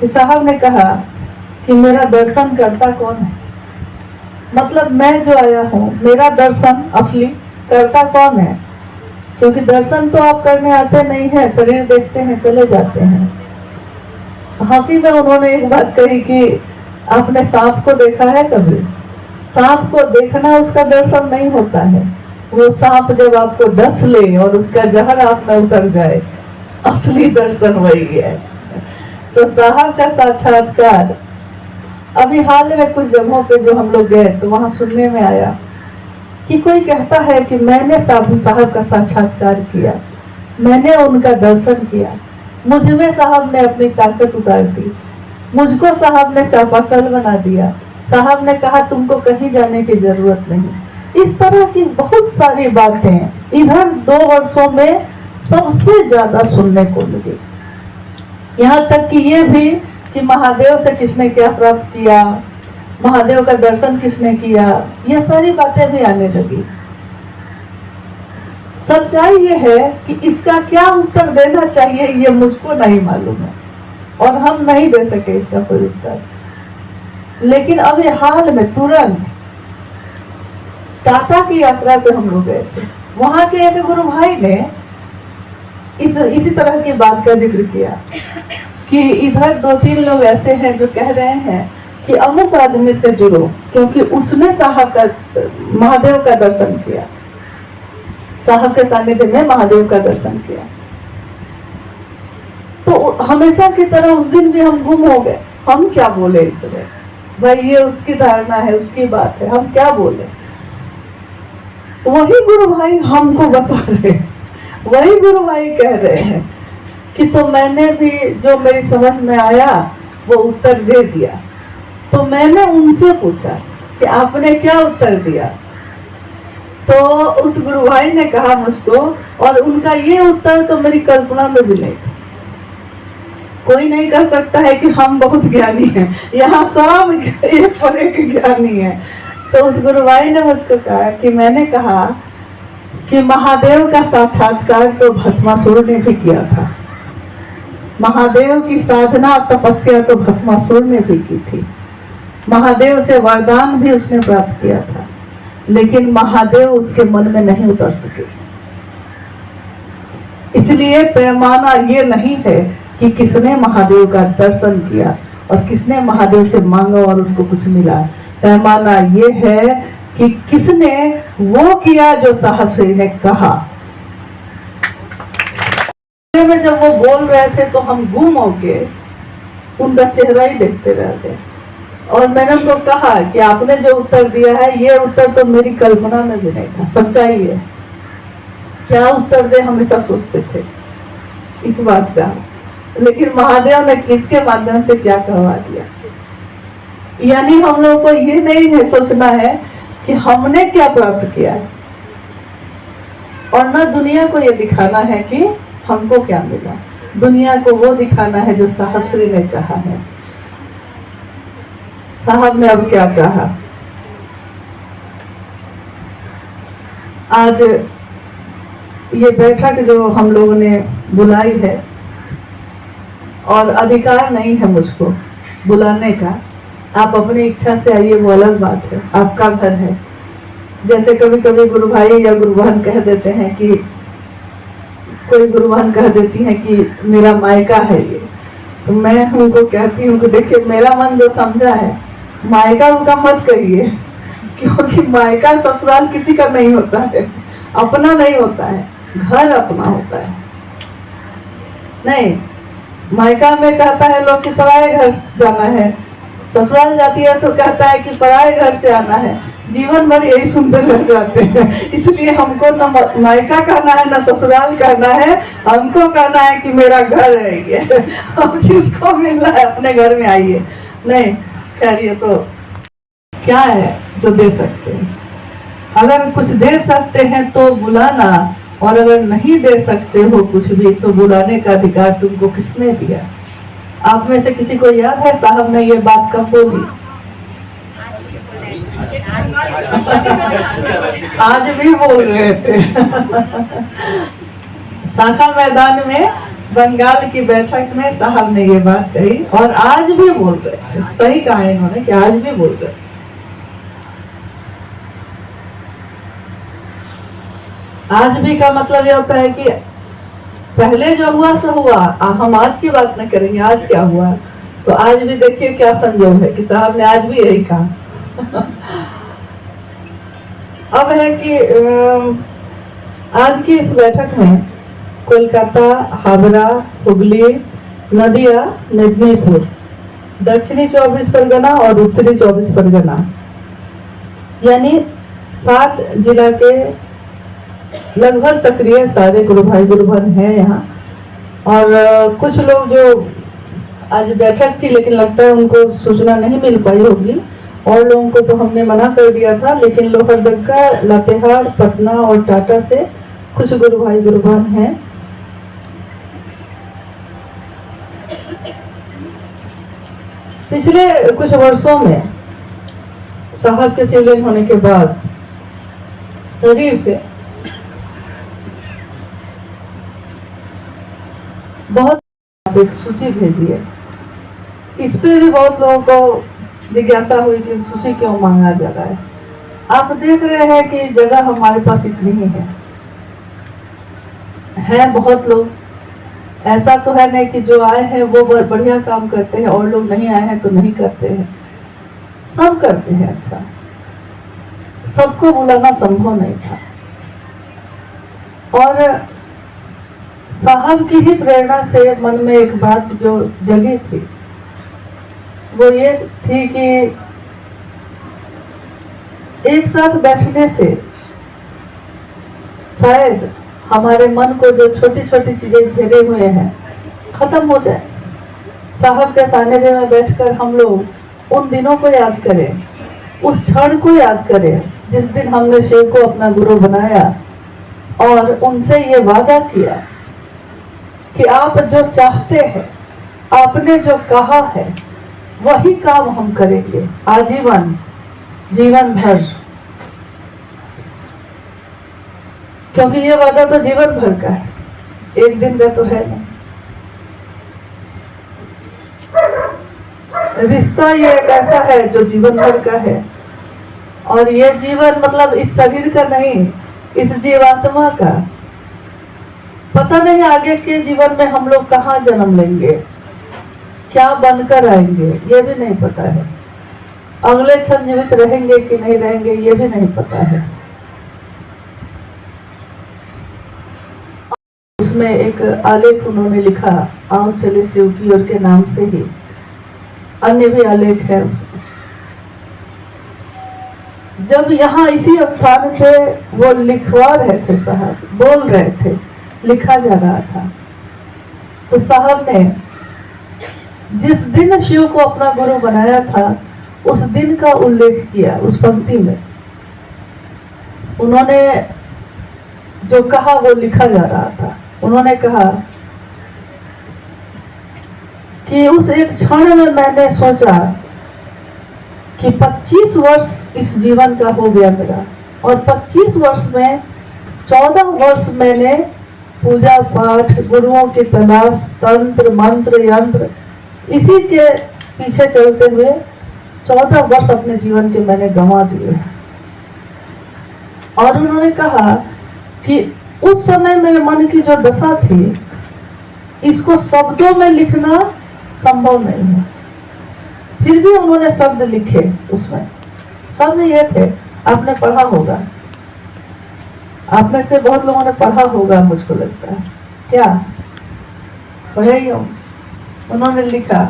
कि साहब ने कहा कि मेरा दर्शन करता कौन है, मतलब मैं जो आया हूँ मेरा दर्शन असली करता कौन है। क्योंकि दर्शन तो आप करने आते नहीं हैं, शरीर देखते हैं चले जाते हैं। हंसी में उन्होंने एक बात कही कि आपने सांप को देखा है कभी? सांप को देखना उसका दर्शन नहीं होता है, वो सांप जब आपको डस ले और उसका जहर आप में उतर जाए, असली दर्शन वही है। तो साहब का साक्षात्कार अभी हाल में कुछ जगहों पे जो हम लोग गए तो वहां सुनने में आया कि कोई कहता है कि मैंने साहब का साक्षात्कार किया, मैंने उनका दर्शन किया, मुझ में साहब ने अपनी ताकत उतार दी, मुझको साहब ने चापाकल बना दिया, साहब ने कहा तुमको कहीं जाने की जरूरत नहीं। इस तरह की बहुत सारी बातें इधर 2 वर्षों में सबसे ज्यादा सुनने को मिली। यहाँ तक कि ये भी कि महादेव से किसने क्या प्राप्त किया, महादेव का दर्शन किसने किया, ये सारी बातें भी आने लगी। सच्चाई ये है कि इसका क्या उत्तर देना चाहिए ये मुझको नहीं मालूम है और हम नहीं दे सके इसका कोई उत्तर। लेकिन अभी हाल में तुरंत टाटा की यात्रा पे हम लोग गए थे, वहां के एक गुरु भाई ने इसी तरह की बात का जिक्र किया कि इधर 2-3 लोग ऐसे हैं जो कह रहे हैं कि अमुक आदमी से जुड़ो क्योंकि उसने साहब का महादेव का दर्शन किया, साहब के सानिध्य में महादेव का दर्शन किया। तो हमेशा की तरह उस दिन भी हम गुम हो गए। हम क्या बोले इसमें? भाई ये उसकी धारणा है, उसकी बात है, हम क्या बोले? वही गुरु भाई हमको बता रहे, वही गुरु भाई कह रहे हैं कि तो मैंने भी जो मेरी समझ में आया वो उत्तर दे दिया। तो मैंने उनसे पूछा कि आपने क्या उत्तर दिया? तो उस गुरु भाई ने कहा मुझको, और उनका ये उत्तर तो मेरी कल्पना में भी नहीं था। कोई नहीं कह सकता है कि हम बहुत ज्ञानी हैं, यहाँ सब एक पर एक ज्ञानी है। तो उस गुरु भाई ने मुझको कहा कि मैंने कहा कि महादेव का साक्षात्कार तो भस्मासुर ने भी किया था, महादेव की साधना तपस्या तो भस्मासुर ने भी की थी, महादेव से वरदान भी उसने प्राप्त किया था, लेकिन महादेव उसके मन में नहीं उतर सके। इसलिए पैमाना ये नहीं है कि किसने महादेव का दर्शन किया और किसने महादेव से मांगा और उसको कुछ मिला। पैमाना ये है कि किसने वो किया जो साहब श्री ने कहा। में जब वो बोल रहे थे तो हम गुम होके उनका चेहरा ही देखते रह गए। और मैंने उनको कहा कि आपने जो उत्तर दिया है ये उत्तर तो मेरी कल्पना में भी नहीं था, सच्चाई है। क्या उत्तर दे हमेशा सोचते थे इस बात का, लेकिन महादेव ने किसके माध्यम से क्या कहवा दिया। यानी हम लोगों को ये नहीं है सोचना है कि हमने क्या प्राप्त किया, और न दुनिया को ये दिखाना है कि हमको क्या मिला। दुनिया को वो दिखाना है जो साहब श्री ने चाहा है। साहब ने अब क्या चाहा। आज ये बैठक जो हम लोगों ने बुलाई है, और अधिकार नहीं है मुझको बुलाने का, आप अपनी इच्छा से आइए वो अलग बात है, आपका घर है। जैसे कभी कभी गुरु भाई या गुरु बहन कह देते हैं कि कोई गुरु बहन कह देती है कि मेरा मायका है ये, तो मैं उनको कहती हूँ कि देखिए मेरा मन जो समझा है, मायका उनका मत कहिए, क्योंकि मायका ससुराल किसी का नहीं होता है, अपना नहीं होता है, घर अपना होता है। नहीं, मायका में कहता है लोग कि पराए घर जाना है, ससुराल जाती है तो कहता है कि पराए घर से आना है। जीवन भर यही सुंदर रह जाते हैं। इसलिए हमको न मायका कहना है न ससुराल कहना है, हमको कहना है कि मेरा घर है ये। अब जिसको मिलना है अपने घर में आइए। नहीं खैर, ये तो क्या है जो दे सकते हैं। अगर कुछ दे सकते हैं तो बुलाना, और अगर नहीं दे सकते हो कुछ भी तो बुलाने का अधिकार तुमको किसने दिया? आप में से किसी को याद है साहब ने ये बात कब बोली? आज भी बोल रहे थे। शाखा मैदान में बंगाल की बैठक में साहब ने ये बात कही और आज भी बोल रहे हैं। सही कहा इन्होंने कि आज भी बोल रहे हैं। आज भी का मतलब ये होता है कि पहले जो हुआ सो हुआ, हम आज की बात न करेंगे, आज क्या हुआ। तो आज भी देखिए क्या संजोग है कि साहब ने आज भी यही कहा। अब है कि आज की इस बैठक में कोलकाता, हावड़ा, हुगली, नदिया, मेदिनीपुर, दक्षिणी 24 परगना और उत्तरी 24 परगना यानी 7 जिला के लगभग सक्रिय सारे गुरु भाई गुरु बहन हैं यहाँ। और कुछ लोग जो आज बैठक थी लेकिन लगता है उनको सूचना नहीं मिल पाई होगी, और लोगों को तो हमने मना कर दिया था, लेकिन लोहरदगा, लातेहार, पटना और टाटा से कुछ गुरु भाई गुरु बहन हैं। पिछले कुछ वर्षों में साहब के शिवलिंग होने के बाद शरीर से बहुत एक सूची भेजी है। इस पे भी बहुत लोगों को जिज्ञासा हुई कि सूची क्यों मांगा जा रहा है। आप देख रहे हैं कि जगह हमारे पास इतनी ही है बहुत लोग, ऐसा तो है नहीं कि जो आए हैं वो बढ़िया काम करते हैं और लोग नहीं आए हैं तो नहीं करते हैं, सब करते हैं अच्छा। सबको बुलाना संभव नहीं था। और साहब की ही प्रेरणा से मन में एक बात जो जगी थी वो ये थी कि एक साथ बैठने से शायद हमारे मन को जो छोटी छोटी चीजें घेरे हुए हैं खत्म हो जाए। साहब के सानिध्य में बैठकर हम लोग उन दिनों को याद करें, उस क्षण को याद करें जिस दिन हमने शिव को अपना गुरु बनाया और उनसे ये वादा किया कि आप जो चाहते हैं, आपने जो कहा है वही काम हम करेंगे आजीवन, जीवन भर। क्योंकि ये वादा तो जीवन भर का है, एक दिन का तो है नहीं। रिश्ता ये एक ऐसा है जो जीवन भर का है, और ये जीवन मतलब इस शरीर का नहीं, इस जीवात्मा का। पता नहीं आगे के जीवन में हम लोग कहाँ जन्म लेंगे, क्या बनकर आएंगे, ये भी नहीं पता है। अगले क्षण जीवित रहेंगे कि नहीं रहेंगे ये भी नहीं पता है। उसमें एक आलेख उन्होंने लिखा, आओ चले शिव की ओर के नाम से ही, अन्य भी आलेख है उसमें। जब यहाँ इसी स्थान पे वो लिखवा रहे थे साहब, बोल रहे थे, लिखा जा रहा था, तो साहब ने जिस दिन शिव को अपना गुरु बनाया था उस दिन का उल्लेख किया उस पंक्ति में। उन्होंने जो कहा वो लिखा जा रहा था। उन्होंने कहा कि उस एक क्षण में मैंने सोचा कि 25 वर्ष इस जीवन का हो गया मेरा, और 25 वर्ष में 14 वर्ष मैंने पूजा पाठ, गुरुओं की तलाश, तंत्र मंत्र यंत्र, इसी के पीछे चलते हुए 14 वर्ष अपने जीवन के मैंने गंवा दिए। और उन्होंने कहा कि उस समय मेरे मन की जो दशा थी, इसको शब्दों में लिखना संभव नहीं है। फिर भी उन्होंने शब्द लिखे। उसमें शब्द ये थे, आपने पढ़ा होगा, आप में से बहुत लोगों ने पढ़ा होगा मुझको लगता है, क्या पढ़े ही हो। उन्होंने लिखा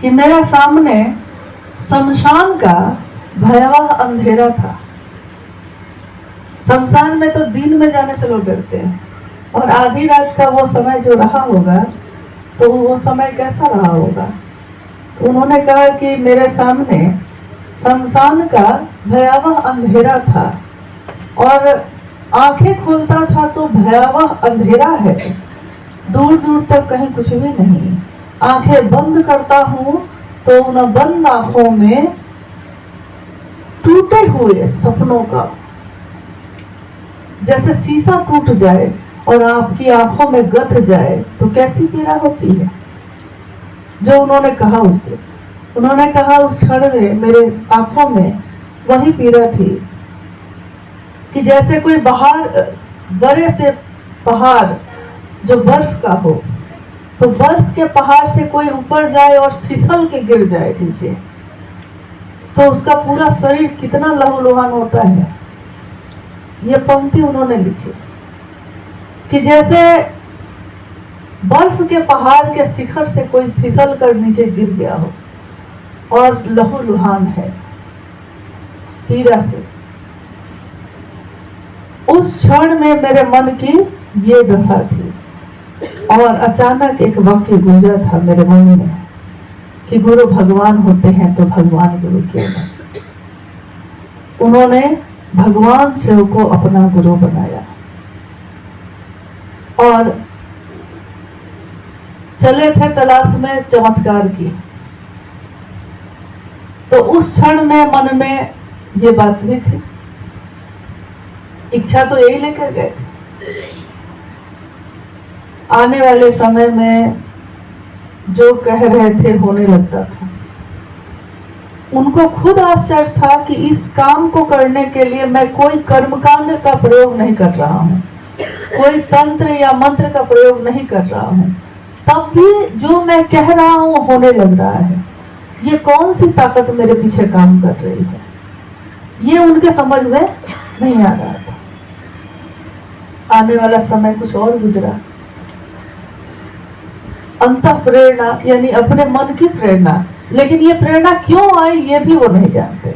कि मेरे सामने शमशान का भयावह अंधेरा था। शमशान में तो दिन में जाने से लोग डरते हैं, और आधी रात का वो समय जो रहा होगा तो वो समय कैसा रहा होगा। तो उन्होंने कहा कि मेरे सामने शमशान का भयावह अंधेरा था, और आंखें खोलता था तो भयावह अंधेरा है, दूर दूर तक कहीं कुछ भी नहीं। आंखें बंद करता हूं तो उन बंद आंखों में टूटे हुए सपनों का, जैसे शीशा टूट जाए और आपकी आंखों में गथ जाए तो कैसी पीड़ा होती है। जो उन्होंने कहा उस दिन, उन्होंने कहा उस क्षण में मेरे आंखों में वही पीड़ा थी कि जैसे कोई बड़े से पहाड़ जो बर्फ का हो, तो बर्फ के पहाड़ से कोई ऊपर जाए और फिसल के गिर जाए नीचे, तो उसका पूरा शरीर कितना लहूलुहान होता है। ये पंक्ति उन्होंने लिखी कि जैसे बर्फ के पहाड़ के शिखर से कोई फिसल कर नीचे गिर गया हो और लहूलुहान है पीड़ा से। उस क्षण में मेरे मन की ये दशा थी और अचानक एक वाक्य गूंजा था मेरे मन में कि गुरु भगवान होते हैं तो भगवान गुरु क्यों नहीं। उन्होंने भगवान शिव को अपना गुरु बनाया और चले थे तलाश में चमत्कार की। तो उस क्षण में मन में ये बात भी थी, इच्छा तो यही लेकर गए थे। आने वाले समय में जो कह रहे थे होने लगता था। उनको खुद आश्चर्य था कि इस काम को करने के लिए मैं कोई कर्मकांड का प्रयोग नहीं कर रहा हूँ, कोई तंत्र या मंत्र का प्रयोग नहीं कर रहा हूँ, तब भी जो मैं कह रहा हूँ होने लग रहा है। ये कौन सी ताकत मेरे पीछे काम कर रही है, ये उनके समझ में नहीं आ रहा था। आने वाला समय कुछ और गुजरा। अंतः प्रेरणा यानी अपने मन की प्रेरणा, लेकिन ये प्रेरणा क्यों आई ये भी वो नहीं जानते।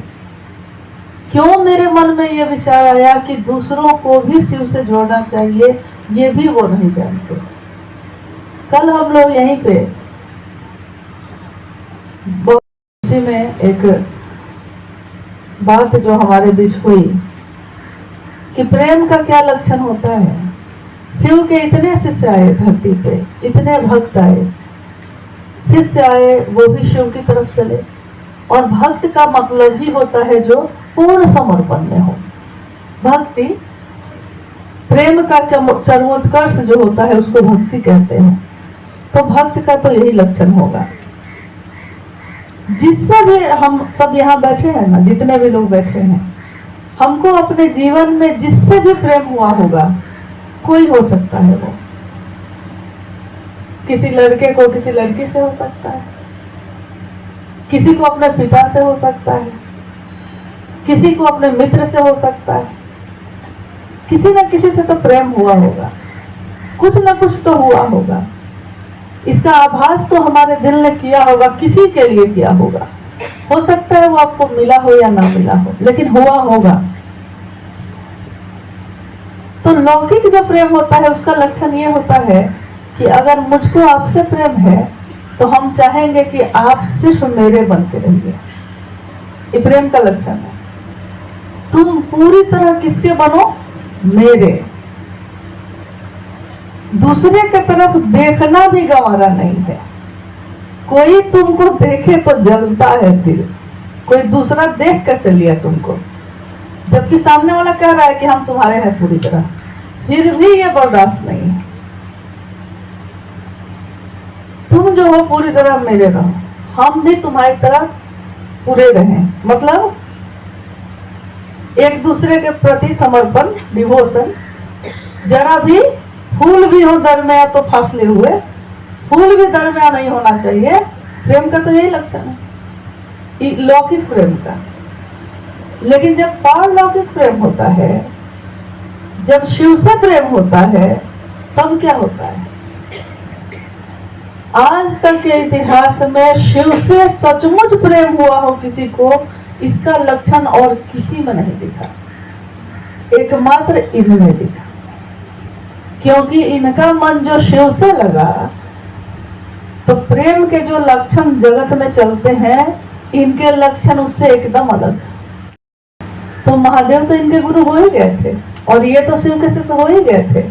क्यों मेरे मन में ये विचार आया कि दूसरों को भी शिव से जोड़ना चाहिए, ये भी वो नहीं जानते। कल हम लोग यहीं पे उसी में एक बात जो हमारे बीच हुई कि प्रेम का क्या लक्षण होता है। शिव के इतने शिष्य आए धरती पे, इतने भक्त आए, शिष्य आए वो भी शिव की तरफ चले। और भक्त का मतलब ही होता है जो पूर्ण समर्पण में हो। भक्ति प्रेम का चरमोत्कर्ष जो होता है उसको भक्ति कहते हैं। तो भक्त का तो यही लक्षण होगा। जिससे भी हम सब यहाँ बैठे हैं ना, जितने भी लोग बैठे हैं, हमको अपने जीवन में जिससे भी प्रेम हुआ होगा, कोई हो सकता है वो, किसी लड़के को किसी लड़की से हो सकता है, किसी को अपने पिता से हो सकता है, किसी को अपने मित्र से हो सकता है। किसी न किसी से तो प्रेम हुआ होगा, कुछ न कुछ तो हुआ होगा। इसका आभास तो हमारे दिल ने किया होगा, किसी के लिए किया होगा। हो सकता है वो आपको मिला हो या ना मिला हो, लेकिन हुआ होगा। तो लौकिक जो प्रेम होता है उसका लक्षण ये होता है कि अगर मुझको आपसे प्रेम है तो हम चाहेंगे कि आप सिर्फ मेरे बनते रहिए। ये प्रेम का लक्षण है। तुम पूरी तरह किसके बनो? मेरे। दूसरे की तरफ देखना भी गंवारा नहीं है। कोई तुमको देखे तो जलता है दिल। कोई दूसरा देख कैसे लिया तुमको, जबकि सामने वाला कह रहा है कि हम तुम्हारे हैं पूरी तरह, फिर भी ये बर्दाश्त नहीं है। तुम जो हो पूरी तरह मेरे रहो, हम भी तुम्हारी तरह पूरे रहें। मतलब एक दूसरे के प्रति समर्पण, डिवोशन। जरा भी फूल भी हो दरमिया तो फासले हुए, फूल भी दरमिया नहीं होना चाहिए। प्रेम का तो यही लक्षण है, लौकिक प्रेम का। लेकिन जब पारलौकिक प्रेम होता है, जब शिव से प्रेम होता है, तब क्या होता है? आज तक के इतिहास में शिव से सचमुच प्रेम हुआ हो किसी को, इसका लक्षण और किसी में नहीं दिखा, एकमात्र इनमें दिखा। क्योंकि इनका मन जो शिव से लगा, तो प्रेम के जो लक्षण जगत में चलते हैं, इनके लक्षण उससे एकदम अलग। तो महादेव तो इनके गुरु हो ही गए थे, और ये तो शिव के शिष्य हो ही गए थे।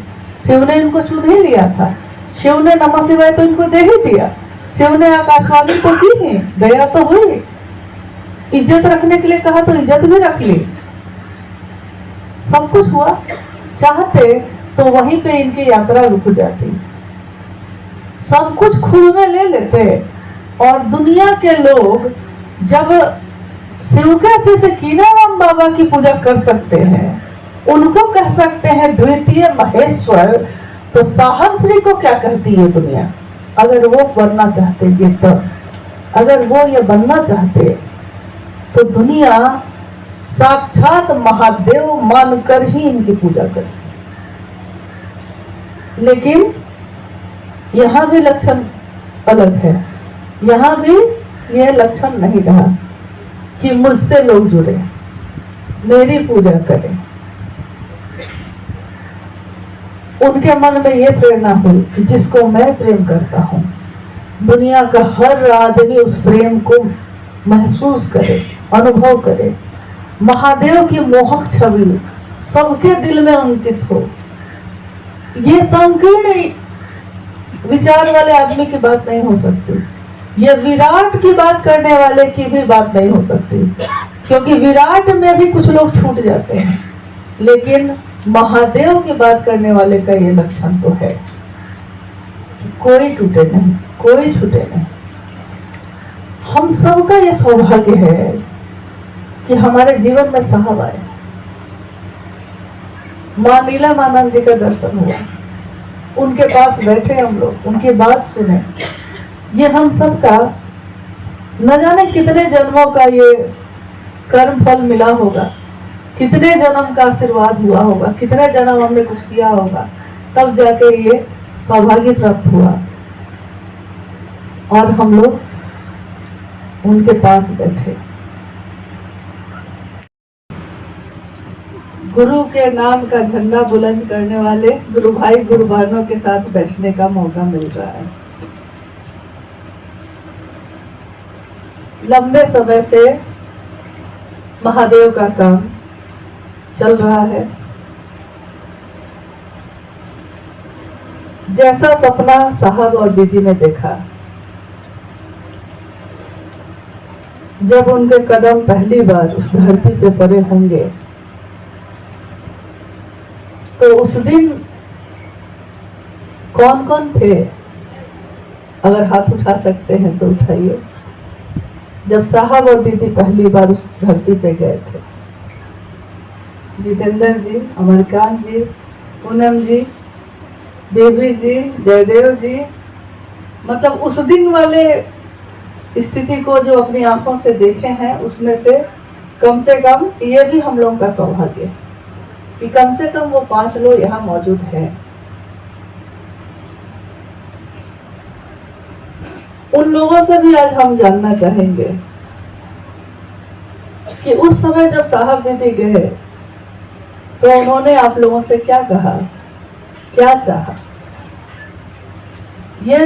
शिव ने इनको चुन ही लिया था। शिव ने नमः शिवाय तो इनको दे ही दिया। शिव ने आकाशवाणी तो की ही, दया तो हुई। इज्जत रखने के लिए कहा तो इज्जत भी रख ली, सब कुछ हुआ। चाहते तो वहीं पे इनकी यात्रा रुक जाती। सब कुछ खुद में ले लेते और दुनिया के लोग जब शिवके से कीनाराम बाबा की पूजा कर सकते हैं, उनको कह सकते हैं द्वितीय महेश्वर, तो साहब श्री को क्या कहती है दुनिया? अगर वो बनना चाहते ये तो, अगर वो ये बनना चाहते तो दुनिया साक्षात महादेव मानकर ही इनकी पूजा करती। लेकिन यहाँ भी लक्षण अलग है। यहाँ भी यह लक्षण नहीं रहा कि मुझसे लोग जुड़े, मेरी पूजा करें। उनके मन में यह प्रेरणा हुई कि जिसको मैं प्रेम करता हूँ, दुनिया का हर आदमी उस प्रेम को महसूस करे, अनुभव करे। महादेव की मोहक छवि सबके दिल में अंकित हो। ये संकीर्ण विचार वाले आदमी की बात नहीं हो सकती, ये विराट की बात करने वाले की भी बात नहीं हो सकती, क्योंकि विराट में भी कुछ लोग छूट जाते हैं, लेकिन महादेव की बात करने वाले का ये लक्षण तो है कि कोई टूटे नहीं, कोई छूटे नहीं। हम सबका ये सौभाग्य है कि हमारे जीवन में साहब आए। मां नीलमानंद जी का दर्शन हुआ, उनके पास बैठे हम लोग, उनकी बात सुने। ये हम सबका न जाने कितने जन्मों का ये कर्म फल मिला होगा, कितने जन्म का आशीर्वाद हुआ होगा, कितने जन्म हमने कुछ किया होगा, तब जाके ये सौभाग्य प्राप्त हुआ और हम लोग उनके पास बैठे। गुरु के नाम का झंडा बुलंद करने वाले गुरु भाई गुरु बहनों के साथ बैठने का मौका मिल रहा है। लंबे समय से महादेव का काम चल रहा है। जैसा सपना साहब और दीदी ने देखा, जब उनके कदम पहली बार उस धरती पे पड़े होंगे, तो उस दिन कौन कौन थे? अगर हाथ उठा सकते हैं तो उठाइए। जब साहब और दीदी पहली बार उस धरती पे गए थे, जितेंद्र जी, अमरकांत जी, पूनम जी, देवी जी, जयदेव जी, मतलब उस दिन वाले स्थिति को जो अपनी आंखों से देखे हैं, उसमें से कम ये भी हम लोगों का सौभाग्य है कि कम से कम वो 5 लोग यहाँ मौजूद हैं। उन लोगों से भी आज हम जानना चाहेंगे कि उस समय जब साहब दीदी गए तो उन्होंने आप लोगों से क्या कहा, क्या चाहा। ये